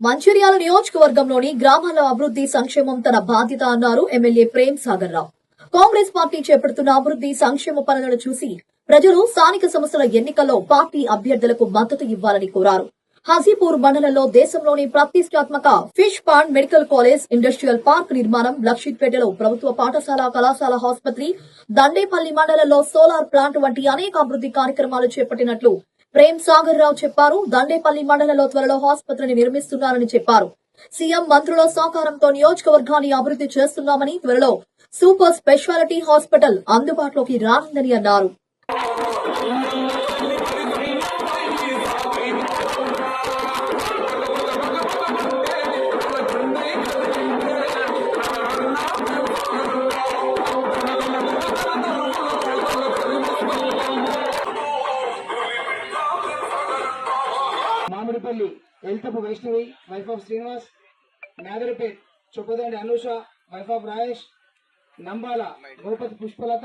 మంచిర్యాల నియోజకవర్గంలోని గ్రామాల అభివృద్ధి సంక్షేమం తన బాధ్యత అన్నారు ఎమ్మెల్యే ప్రేమ్ సాగర్ రావు. కాంగ్రెస్ పార్టీ చేపడుతున్న అభివృద్ధి సంక్షేమ పనులను చూసి ప్రజలు స్థానిక సంస్థల ఎన్నికల్లో పార్టీ అభ్యర్థులకు మద్దతు ఇవ్వాలని కోరారు. హాజీపూర్ మండలంలో దేశంలోని ప్రతిష్టాత్మక fish pond medical college, industrial park నిర్మాణం, లక్షిత్పేటలో ప్రభుత్వ పాఠశాల, కళాశాల, ఆసుపత్రి, దండేపల్లి మండలంలో సోలార్ ప్లాంట్ వంటి అనేక అభివృద్ధి కార్యక్రమాలు చేపట్టినట్లు ప్రేమ్ సాగర్ రావు చెప్పారు. దండేపల్లి మండలంలో త్వరలో ఆసుపత్రిని నిర్మిస్తున్నారని చెప్పారు. సీఎం మంత్రుల సహకారంతో నియోజకవర్గాన్ని అభివృద్ధి చేస్తున్నామని, త్వరలో సూపర్ స్పెషాలిటీ హాస్పిటల్ అందుబాటులోకి రానుందని అన్నారు. Mamidipalli Elthapu Vaishnavi, wife of Srinivas, Nagaripet Choppadandi Anusha, wife of Rayesh, Nambala Gopathi Pushpalatha,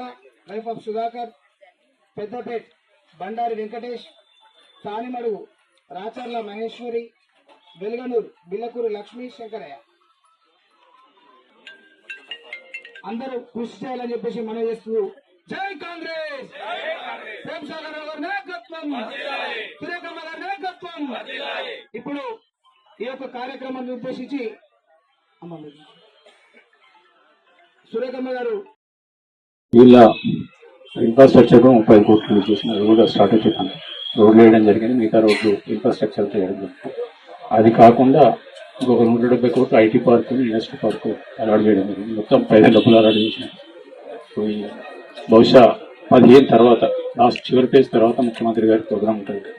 wife of Sudhakar, Peddapet Bandari Venkatesh, Tanimadugu Racharla Maheshwari, Veluganuru Billakuru Lakshmi Shankaraiah అందరూ కృషి చేయాలని చెప్పేసి మనం చేస్తూ జై కాంగ్రెస్, ప్రేమ్ సాగర్ రావు గారి నాయకత్వం, సురేఖమ్మ గారి నాయకత్వం. ఇప్పుడు ఈ యొక్క కార్యక్రమాన్ని ఉద్దేశించి సురేఖమ్మ గారు వీళ్ళ ఇన్ఫ్రాస్ట్రక్చర్ 30 కోట్లు చేసిన అది కూడా స్టార్ట్ అయిపోతాను. రోడ్లు వేయడం జరిగింది, మిగతా రోడ్లు ఇన్ఫ్రాస్ట్రక్చర్ చేయడం జరిగింది. అది కాకుండా ఇంకొక 170 కోట్లు IT park, industry park allot చేయడం జరిగింది. మొత్తం 5 డబ్బులు అలాట్ చేసిన. బహుశా 15 తర్వాత లాస్ట్ చివరి పేజ్ తర్వాత ముఖ్యమంత్రి గారి ప్రోగ్రామ్ ఉంటుంది.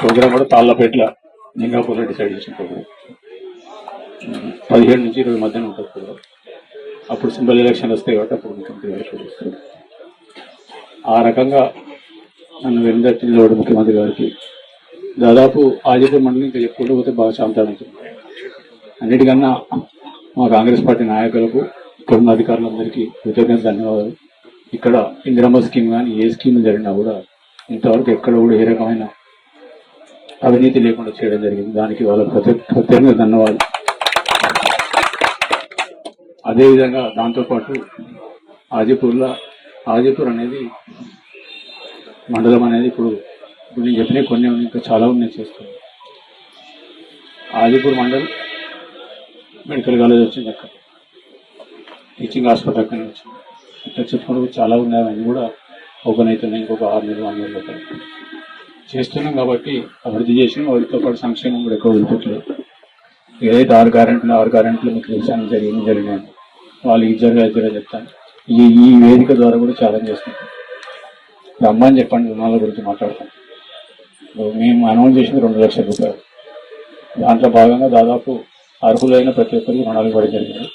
ప్రోగ్రామ్ కూడా తాళ్లపేట్ల లింగాపూర్లో డిసైడ్ చేసిన ప్రోగ్రామ్ 17 నుంచి 20 మధ్యన ఉంటుంది ప్రోగ్రామ్. అప్పుడు సింబల్ ఎలక్షన్ వస్తాయి కాబట్టి అప్పుడు ముఖ్యమంత్రి గారు చూపిస్తారు. ఆ రకంగా నన్ను వెనుదట్టిలోడు ముఖ్యమంత్రి గారికి దాదాపు హాజీపూర్ మండలి ఇంకా చెప్పుకుంటూ పోతే బాగా శాంతమవుతుంది. అన్నిటికన్నా మా కాంగ్రెస్ పార్టీ నాయకులకు, ఇక్కడున్న అధికారులందరికీ కృతజ్ఞత ధన్యవాదాలు. ఇక్కడ ఇందిరమ్మ స్కీమ్ కానీ ఏ స్కీమ్ జరిగినా కూడా ఇంతవరకు ఎక్కడ కూడా ఏ రకమైన అవినీతి లేకుండా చేయడం జరిగింది. దానికి వాళ్ళ ప్రత్యేకంగా ధన్యవాదాలు. అదేవిధంగా దాంతోపాటు హాజీపూర్ అనేది మండలం అనేది ఇప్పుడు నేను చెప్పిన కొన్ని ఇంకా చాలా ఉన్నాయి చేస్తాను. హాజీపూర్ మండలం మెడికల్ కాలేజ్ వచ్చింది, అక్కడ టీచింగ్ హాస్పిటల్ అక్కడి నుంచి ఇట్లా చెప్పుకుంటూ చాలా ఉన్నాయి. అవన్నీ కూడా ఓపెన్ అవుతున్నాయి. ఇంకొక 6 నెలలు 1 నెలలు అవుతాయి చేస్తున్నాం. కాబట్టి అభివృద్ధి చేసినాం. వాటితో పాటు సంక్షేమం కూడా ఎక్కువ వదిలిపెట్టలేదు. ఏదైతే 6 గ్యారెంటీలు మీకు తెలిసాను జరిగినాయి వాళ్ళు ఇద్దరుగా చెప్తాను. ఈ వేదిక ద్వారా కూడా ఛాలెంజ్ చేస్తున్నాం. రమ్మని చెప్పండి, రుణాల గురించి మాట్లాడతాం. మేము అనౌన్స్ చేసింది 2 లక్షల రూపాయలు. దాంట్లో భాగంగా దాదాపు అర్హులైన ప్రతి ఒక్కరికి రుణాలు ఇవ్వడం జరిగింది.